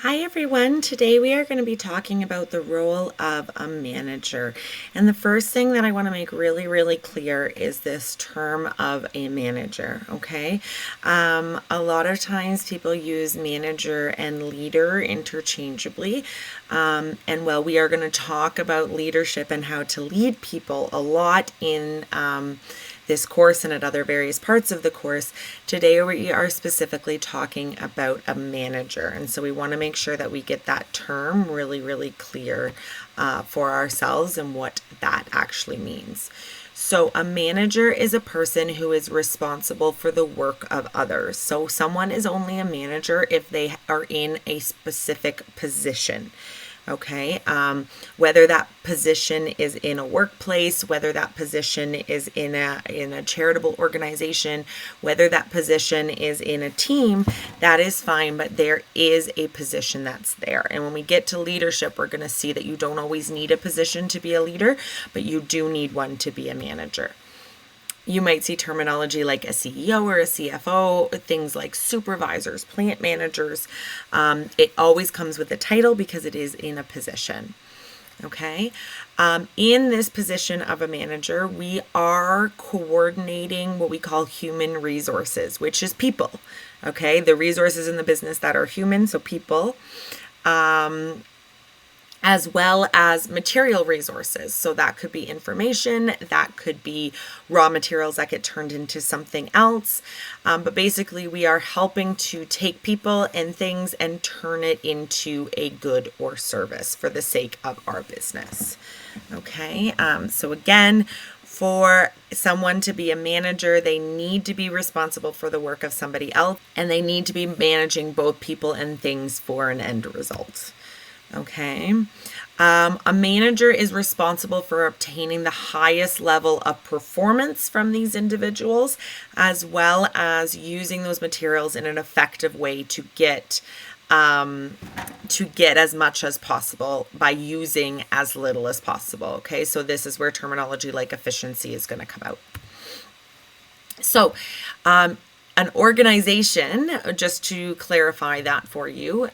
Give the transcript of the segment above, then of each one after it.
Hi everyone. Today we are going to be talking about the role of a manager. And the first thing that I want to make really clear is this term of a manager, okay? A lot of times people use manager and leader interchangeably. And while we are going to talk about leadership and how to lead people a lot in this course and at other various parts of the course, today we are specifically talking about a manager. And so we want to make sure that we get that term really clear for ourselves and what that actually means. So a manager is a person who is responsible for the work of others. So someone is only a manager if they are in a specific position. Okay, whether that position is in a workplace, whether that position is in a charitable organization, whether that position is in a team, that is fine, but there is a position that's there. And when we get to leadership, we're going to see that you don't always need a position to be a leader, but you do need one to be a manager. You might see terminology like a CEO or a CFO, things like supervisors, plant managers. It always comes with a title because it is in a position. Okay. In this position of a manager, we are coordinating what we call human resources, which is people. Okay. The resources in the business that are human, so people. As well as material resources. So that could be information, that could be raw materials that get turned into something else. But basically, we are helping to take people and things and turn it into a good or service for the sake of our business. Okay, so again, for someone to be a manager, they need to be responsible for the work of somebody else, and they need to be managing both people and things for an end result. Okay. A manager is responsible for obtaining the highest level of performance from these individuals, as well as using those materials in an effective way to get as much as possible by using as little as possible. Okay. So this is where terminology like efficiency is going to come out. So, an organization, just to clarify that for you,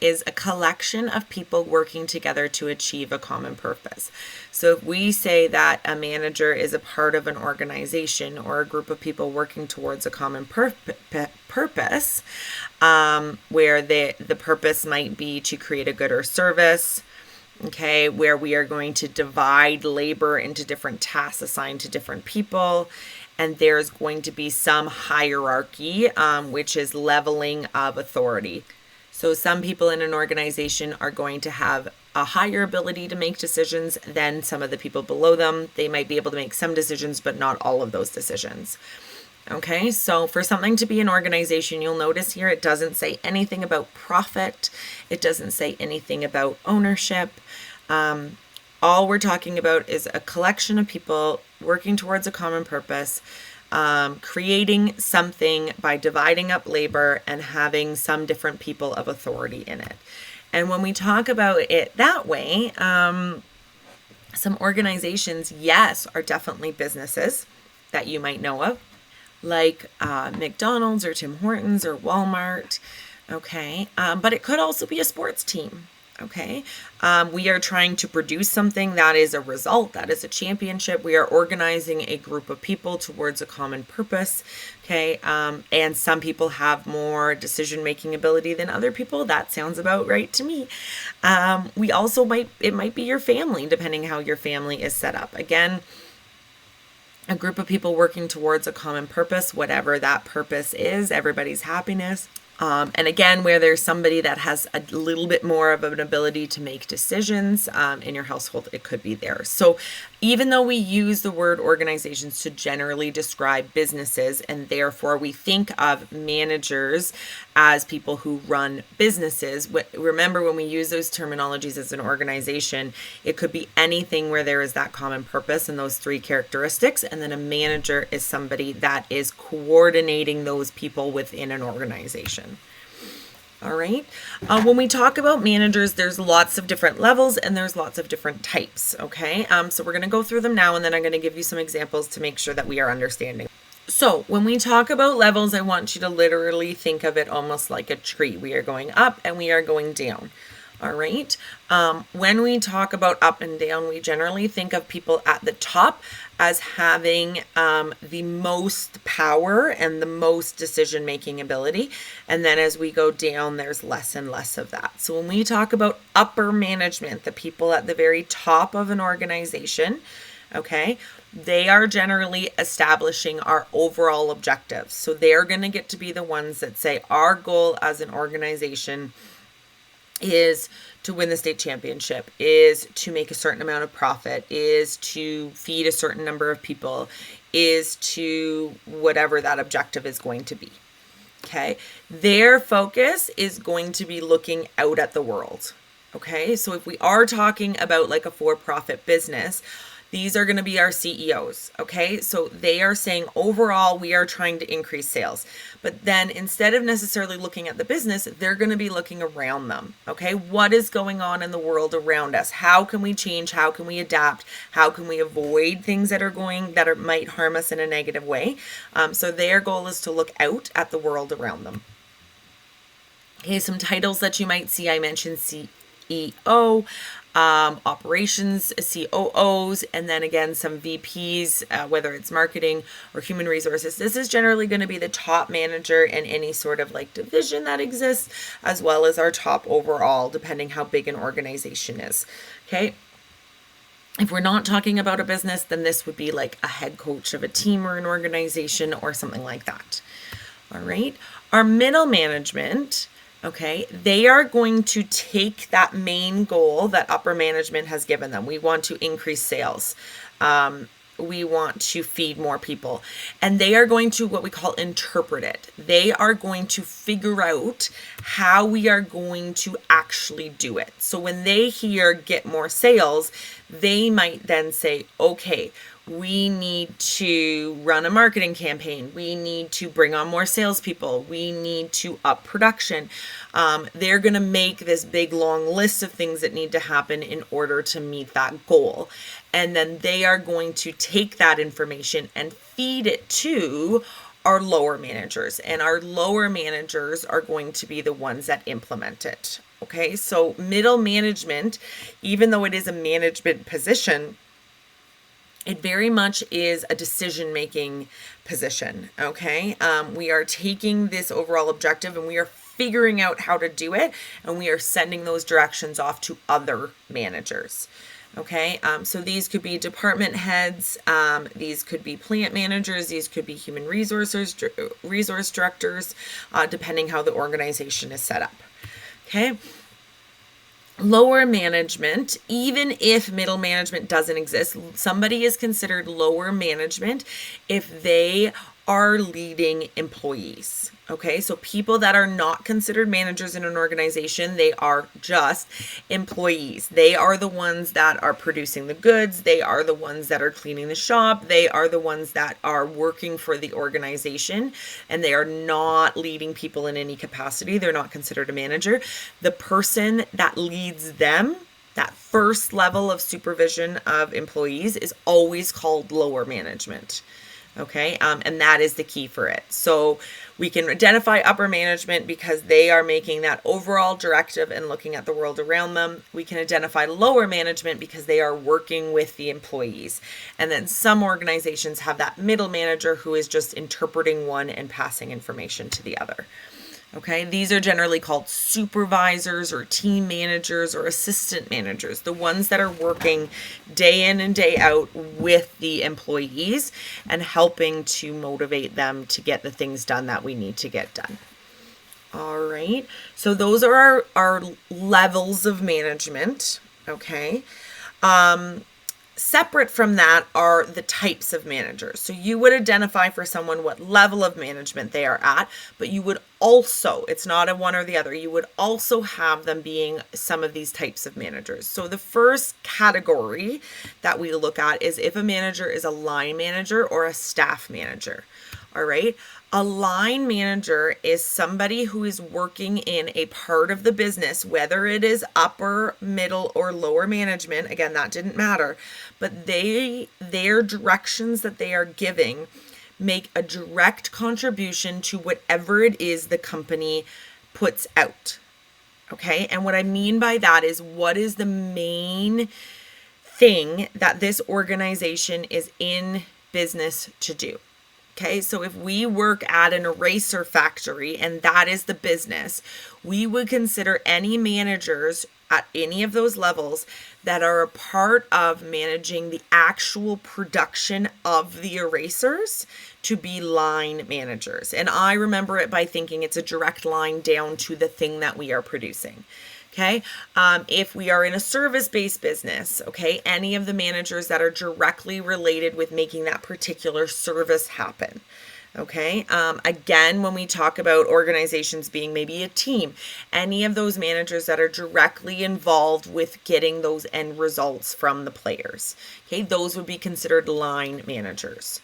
is a collection of people working together to achieve a common purpose. So if we say that a manager is a part of an organization or a group of people working towards a common purpose, where the purpose might be to create a good or service, okay, where we are going to divide labor into different tasks assigned to different people. And there's going to be some hierarchy, which is leveling of authority. So some people in an organization are going to have a higher ability to make decisions than some of the people below them. They might be able to make some decisions, but not all of those decisions. Okay, so for something to be an organization, you'll notice here it doesn't say anything about profit. It doesn't say anything about ownership. All we're talking about is a collection of people working towards a common purpose, creating something by dividing up labor and having some different people of authority in it. And when we talk about it that way, some organizations, yes, are definitely businesses that you might know of, like McDonald's or Tim Hortons or Walmart. Okay, but it could also be a sports team. Okay, we are trying to produce something that is a result, that is a championship. We are organizing a group of people towards a common purpose. Okay, and some people have more decision-making ability than other people. That sounds about right to me. We also it might be your family, depending how your family is set up. Again, a group of people working towards a common purpose, whatever that purpose is, everybody's happiness. And again, where there's somebody that has a little bit more of an ability to make decisions in your household, it could be there. So even though we use the word organizations to generally describe businesses, and therefore we think of managers as people who run businesses, remember when we use those terminologies as an organization, it could be anything where there is that common purpose and those three characteristics. And then a manager is somebody that is coordinating those people within an organization. All right. When we talk about managers, there's lots of different levels and there's lots of different types. Okay. So we're going to go through them now, and then I'm going to give you some examples to make sure that we are understanding. So when we talk about levels, I want you to literally think of it almost like a tree. We are going up and we are going down. All right. When we talk about up and down, we generally think of people at the top as having the most power and the most decision-making ability. And then as we go down, there's less and less of that. So when we talk about upper management, the people at the very top of an organization, okay, they are generally establishing our overall objectives. So they're going to get to be the ones that say our goal as an organization is to win the state championship, is to make a certain amount of profit, is to feed a certain number of people, is to whatever that objective is going to be. Okay. Their focus is going to be looking out at the world. Okay. So if we are talking about like a for-profit business, these are going to be our CEOs, okay? So they are saying overall, we are trying to increase sales. But then instead of necessarily looking at the business, they're going to be looking around them, okay? What is going on in the world around us? How can we change? How can we adapt? How can we avoid things that might harm us in a negative way? So their goal is to look out at the world around them. Okay, some titles that you might see, I mentioned CEO, operations COOs, and then again some VPs, whether it's marketing or human resources. This is generally going to be the top manager in any sort of like division that exists, as well as our top overall, depending how big an organization is. Okay. If we're not talking about a business, then this would be like a head coach of a team or an organization or something like that. All right. Our middle management, okay, they are going to take that main goal that upper management has given them. We want to increase sales. We want to feed more people. And they are going to what we call interpret it. They are going to figure out how we are going to actually do it. So when they hear get more sales, they might then say, okay, we need to run a marketing campaign. We need to bring on more salespeople. We need to up production. They're going to make this big long list of things that need to happen in order to meet that goal. And then they are going to take that information and feed it to our lower managers. And our lower managers are going to be the ones that implement it. Okay, so middle management, even though it is a management position, it very much is a decision-making position, okay? We are taking this overall objective and we are figuring out how to do it, and we are sending those directions off to other managers, okay? So these could be department heads, these could be plant managers, these could be human resource directors, depending how the organization is set up, okay? Lower management, even if middle management doesn't exist, somebody is considered lower management if they are leading employees. Okay, so people that are not considered managers in an organization, they are just employees. They are the ones that are producing the goods. They are the ones that are cleaning the shop. They are the ones that are working for the organization, and they are not leading people in any capacity. They're not considered a manager. The person that leads them, that first level of supervision of employees, is always called lower management. Okay, and that is the key for it. So we can identify upper management because they are making that overall directive and looking at the world around them. We can identify lower management because they are working with the employees. And then some organizations have that middle manager who is just interpreting one and passing information to the other. Okay, these are generally called supervisors or team managers or assistant managers, the ones that are working day in and day out with the employees and helping to motivate them to get the things done that we need to get done. All right, so those are our levels of management, okay? Separate from that are the types of managers. So you would identify for someone what level of management they are at, but you would also, it's not a one or the other, you would also have them being some of these types of managers. So the first category that we look at is if a manager is a line manager or a staff manager. All right. A line manager is somebody who is working in a part of the business, whether it is upper, middle, or lower management. Again, that didn't matter, but their directions that they are giving make a direct contribution to whatever it is the company puts out. Okay, and what I mean by that is, what is the main thing that this organization is in business to do? Okay, so if we work at an eraser factory and that is the business, we would consider any managers at any of those levels that are a part of managing the actual production of the erasers to be line managers. And I remember it by thinking it's a direct line down to the thing that we are producing. Okay. If we are in a service-based business, okay, any of the managers that are directly related with making that particular service happen. Okay. Again, when we talk about organizations being maybe a team, any of those managers that are directly involved with getting those end results from the players. Okay. Those would be considered line managers.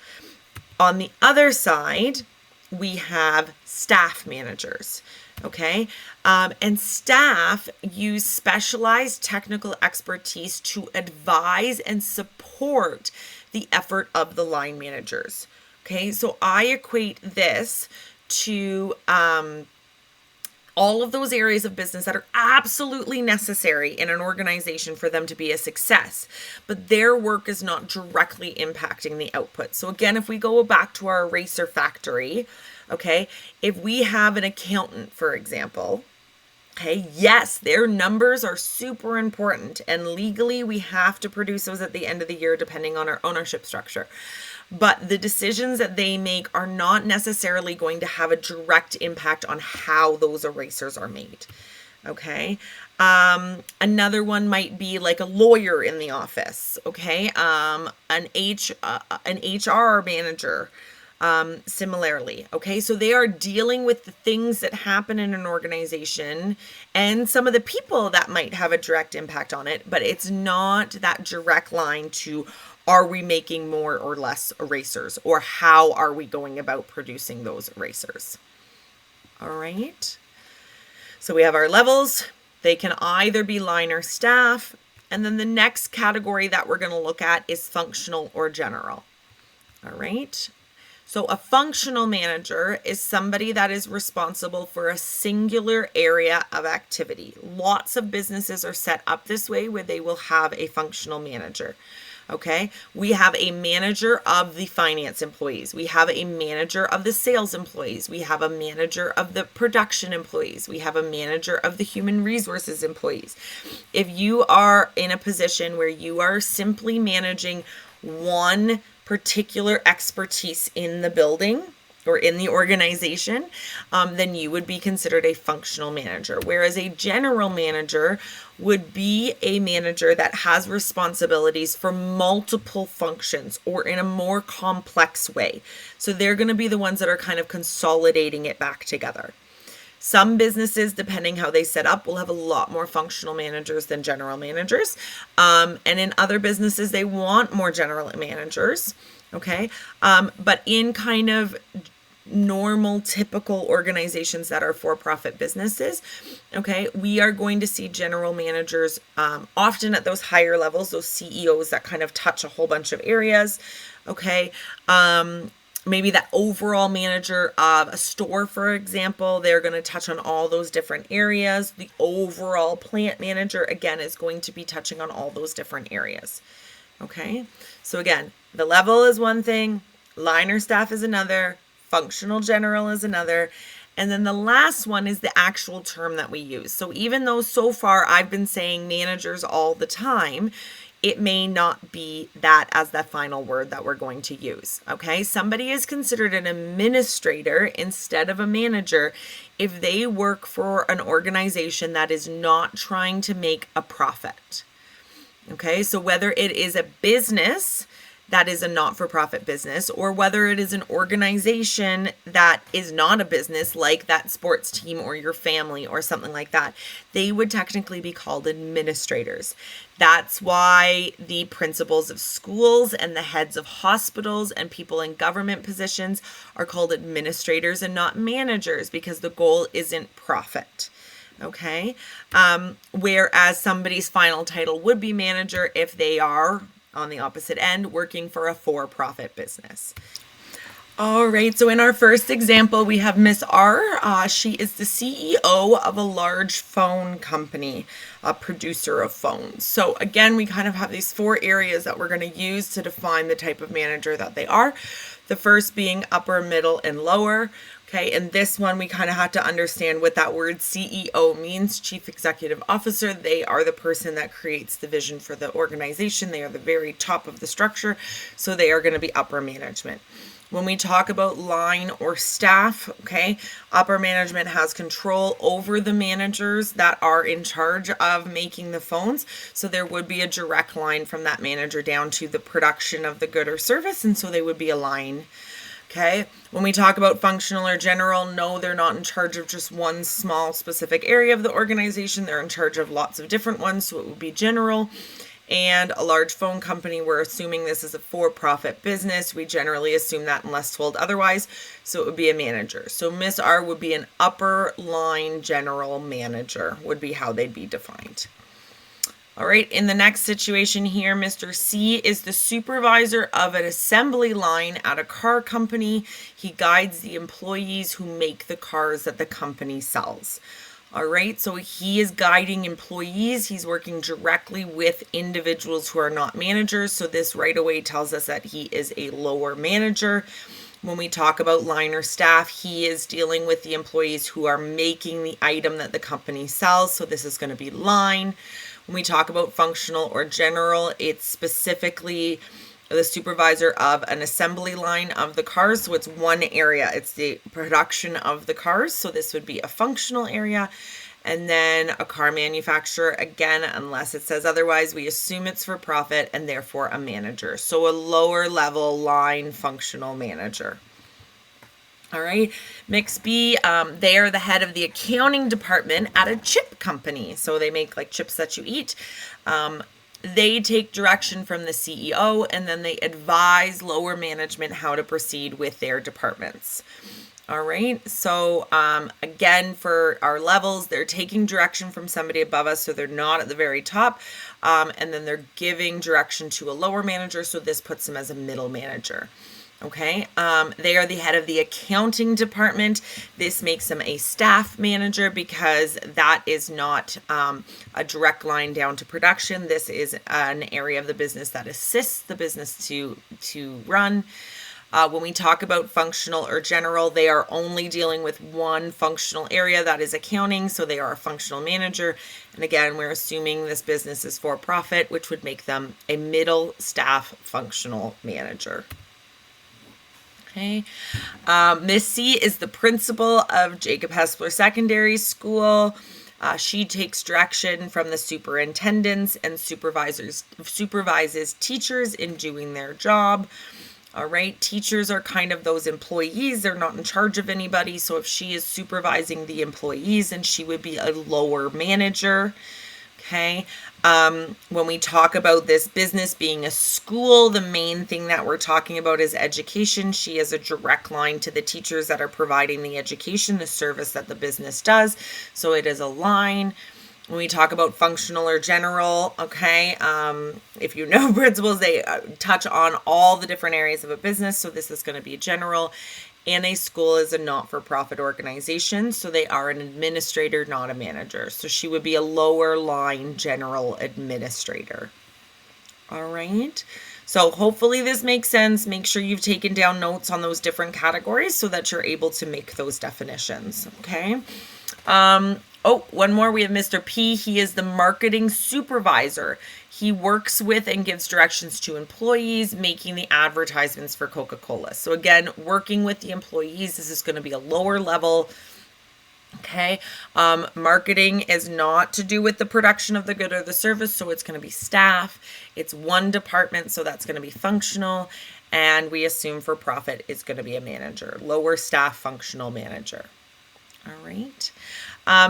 On the other side, we have staff managers. Okay. And staff use specialized technical expertise to advise and support the effort of the line managers. Okay. So I equate this to all of those areas of business that are absolutely necessary in an organization for them to be a success, but their work is not directly impacting the output. So again, if we go back to our eraser factory, okay, if we have an accountant, for example, okay, yes, their numbers are super important, and legally we have to produce those at the end of the year depending on our ownership structure. But the decisions that they make are not necessarily going to have a direct impact on how those erasers are made. Okay. Another one might be like a lawyer in the office. Okay. An HR manager. Similarly. Okay. So they are dealing with the things that happen in an organization and some of the people that might have a direct impact on it, but it's not that direct line to, are we making more or less erasers, or how are we going about producing those erasers? All right. So we have our levels. They can either be line or staff. And then the next category that we're going to look at is functional or general. All right. So a functional manager is somebody that is responsible for a singular area of activity. Lots of businesses are set up this way where they will have a functional manager. Okay, we have a manager of the finance employees. We have a manager of the sales employees. We have a manager of the production employees. We have a manager of the human resources employees. If you are in a position where you are simply managing one particular expertise in the building or in the organization, then you would be considered a functional manager. Whereas a general manager would be a manager that has responsibilities for multiple functions or in a more complex way. So they're going to be the ones that are kind of consolidating it back together. Some businesses, depending how they set up, will have a lot more functional managers than general managers. And in other businesses, they want more general managers. Okay. But in kind of normal, typical organizations that are for-profit businesses, okay, we are going to see general managers often at those higher levels, those CEOs that kind of touch a whole bunch of areas. Okay. Maybe that overall manager of a store, for example, they're going to touch on all those different areas. The overall plant manager, again, is going to be touching on all those different areas. Okay. So again, the level is one thing, line or staff is another, functional general is another. And then the last one is the actual term that we use. So even though so far I've been saying managers all the time, it may not be that as the final word that we're going to use. Okay. Somebody is considered an administrator instead of a manager if they work for an organization that is not trying to make a profit. Okay. So whether it is a business that is a not-for-profit business, or whether it is an organization that is not a business like that sports team or your family or something like that, they would technically be called administrators. That's why the principals of schools and the heads of hospitals and people in government positions are called administrators and not managers, because the goal isn't profit. Okay. Whereas somebody's final title would be manager if they are on the opposite end, working for a for-profit business. All right, so in our first example, we have Miss R. She is the CEO of a large phone company, a producer of phones. So again, we kind of have these 4 areas that we're going to use to define the type of manager that they are. The first being upper, middle, and lower. Okay, and this one we kind of have to understand what that word CEO means, Chief Executive Officer. They are the person that creates the vision for the organization. They are the very top of the structure, so they are going to be upper management. When we talk about line or staff, okay, upper management has control over the managers that are in charge of making the phones. So there would be a direct line from that manager down to the production of the good or service. And so they would be a line. Okay. When we talk about functional or general, no, they're not in charge of just one small specific area of the organization. They're in charge of lots of different ones. So it would be general. And a large phone company, we're assuming this is a for-profit business. We generally assume that unless told otherwise. So it would be a manager. So Miss R would be an upper line general manager, would be how they'd be defined. All right, in the next situation here, Mr. C is the supervisor of an assembly line at a car company. He guides the employees who make the cars that the company sells. All right, so he is guiding employees. He's working directly with individuals who are not managers. So this right away tells us that he is a lower manager. When we talk about line or staff, he is dealing with the employees who are making the item that the company sells. So this is going to be line. When we talk about functional or general, it's specifically the supervisor of an assembly line of the cars. So it's one area. It's the production of the cars. So this would be a functional area. And then a car manufacturer, again, unless it says otherwise, we assume it's for profit and therefore a manager. So a lower level line functional manager. All right, mix B, they are the head of the accounting department at a chip company. So they make like chips that you eat. They take direction from the CEO and then they advise lower management how to proceed with their departments. All right, so again, for our levels, they're taking direction from somebody above us, so they're not at the very top, and then they're giving direction to a lower manager, so this puts them as a middle manager. Okay, they are the head of the accounting department. This makes them a staff manager because that is not a direct line down to production. This is an area of the business that assists the business to run. When we talk about functional or general, they are only dealing with one functional area, that is accounting, so they are a functional manager. And again, we're assuming this business is for profit, which would make them a middle staff functional manager. Okay. Miss C is the principal of Jacob Hespeler Secondary School. She takes direction from the superintendents and supervises teachers in doing their job. All right, teachers are kind of those employees. They're not in charge of anybody. So if she is supervising the employees, then she would be a lower manager. Okay. When we talk about this business being a school, the main thing that we're talking about is education. She has a direct line to the teachers that are providing the education, the service that the business does. So it is a line. When we talk about functional or general, okay, if you know principals, they touch on all the different areas of a business. So this is going to be general. And a school is a not-for-profit organization, so they are an administrator, not a manager. So she would be a lower line general administrator. All right. So hopefully this makes sense. Make sure you've taken down notes on those different categories so that you're able to make those definitions. Okay. One more. We have Mr. P. He is the marketing supervisor. He works with and gives directions to employees making the advertisements for Coca-Cola. So again, working with the employees, this is going to be a lower level. Okay. Marketing is not to do with the production of the good or the service. So it's going to be staff. It's one department. So that's going to be functional. And we assume for profit, it's going to be a manager, lower staff functional manager. All right.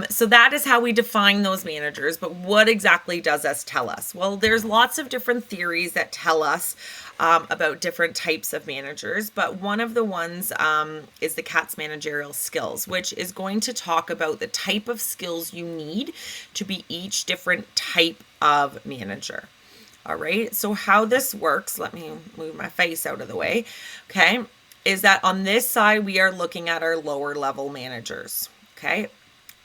So that is how we define those managers, but what exactly does this tell us? Well, there's lots of different theories that tell us about different types of managers, but one of the ones is the Katz managerial skills, which is going to talk about the type of skills you need to be each different type of manager. All right, so how this works, let me move my face out of the way. Okay. is that on this side, we are looking at our lower level managers. Okay.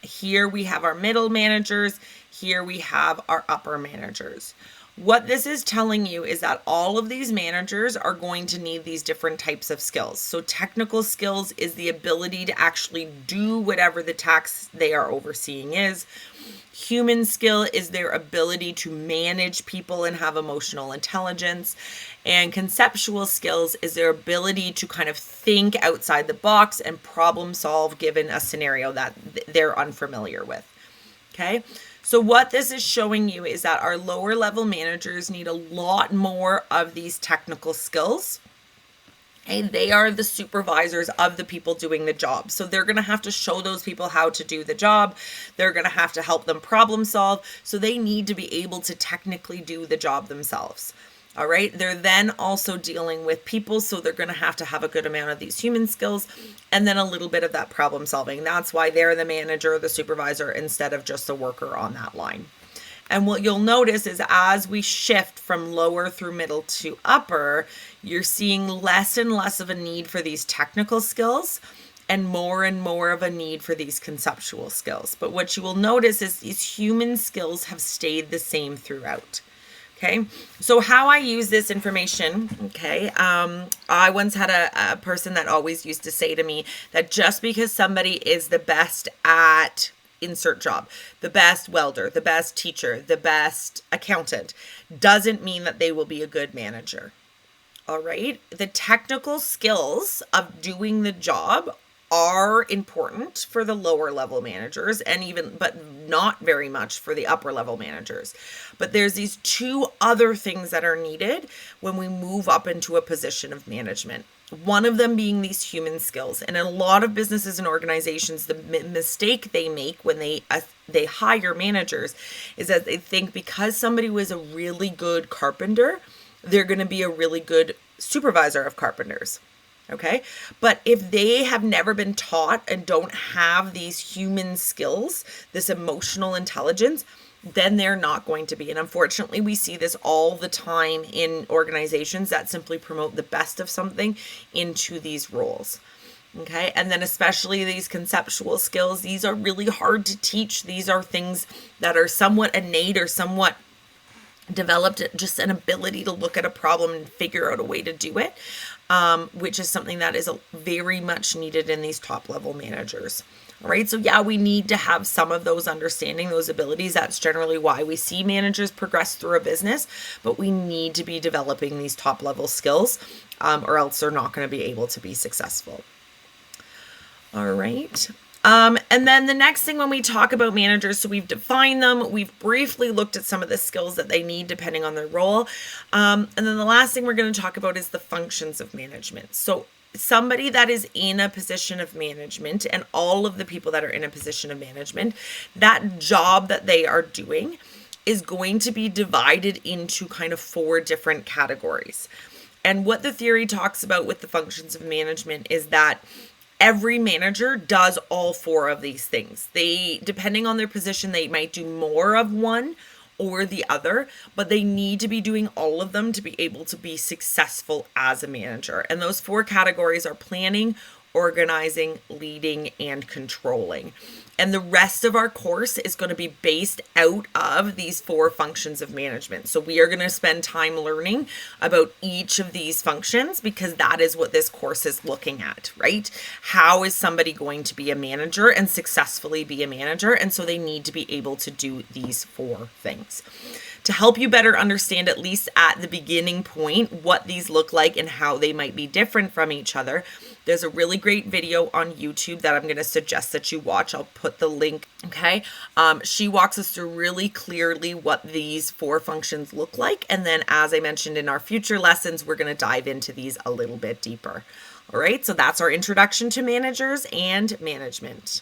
Here we have our middle managers. Here we have our upper managers. What this is telling you is that all of these managers are going to need these different types of skills. So technical skills is the ability to actually do whatever the task they are overseeing is. Human skill is their ability to manage people and have emotional intelligence. And conceptual skills is their ability to kind of think outside the box and problem solve given a scenario that they're unfamiliar with. Okay. So what this is showing you is that our lower level managers need a lot more of these technical skills. And they are the supervisors of the people doing the job. So they're going to have to show those people how to do the job. They're going to have to help them problem solve. So they need to be able to technically do the job themselves. All right. They're then also dealing with people. So they're going to have a good amount of these human skills and then a little bit of that problem solving. That's why they're the manager or the supervisor instead of just a worker on that line. And what you'll notice is as we shift from lower through middle to upper, you're seeing less and less of a need for these technical skills and more of a need for these conceptual skills. But what you will notice is these human skills have stayed the same throughout. Okay, so how I use this information, okay, I once had a person that always used to say to me that just because somebody is the best at insert job, the best welder, the best teacher, the best accountant, doesn't mean that they will be a good manager. All right, the technical skills of doing the job are important for the lower level managers but not very much for the upper level managers. But there's these two other things that are needed when we move up into a position of management. One of them being these human skills. And in a lot of businesses and organizations, the mistake they make when they hire managers is that they think because somebody was a really good carpenter, they're going to be a really good supervisor of carpenters. Okay. But if they have never been taught and don't have these human skills, this emotional intelligence, then they're not going to be. And unfortunately, we see this all the time in organizations that simply promote the best of something into these roles. Okay. And then especially these conceptual skills, these are really hard to teach. These are things that are somewhat innate or somewhat developed, just an ability to look at a problem and figure out a way to do it. Which is something that is very much needed in these top level managers. All right. So yeah, we need to have some of those understanding, those abilities. That's generally why we see managers progress through a business, but we need to be developing these top level skills, or else they're not going to be able to be successful. All right. And then the next thing when we talk about managers, so we've defined them, we've briefly looked at some of the skills that they need depending on their role. And then the last thing we're going to talk about is the functions of management. So somebody that is in a position of management and all of the people that are in a position of management, that job that they are doing is going to be divided into kind of 4 different categories. And what the theory talks about with the functions of management is that every manager does all 4 of these things. They, depending on their position, they might do more of one or the other, but they need to be doing all of them to be able to be successful as a manager. And those 4 categories are planning, organizing, leading, and controlling. And the rest of our course is going to be based out of these 4 functions of management. So we are going to spend time learning about each of these functions because that is what this course is looking at, right? How is somebody going to be a manager and successfully be a manager? And so they need to be able to do these 4 things. To help you better understand, at least at the beginning point, what these look like and how they might be different from each other, there's a really great video on YouTube that I'm going to suggest that you watch. I'll put the link. Okay. She walks us through really clearly what these 4 functions look like. And then, as I mentioned in our future lessons, we're going to dive into these a little bit deeper. All right. So that's our introduction to managers and management.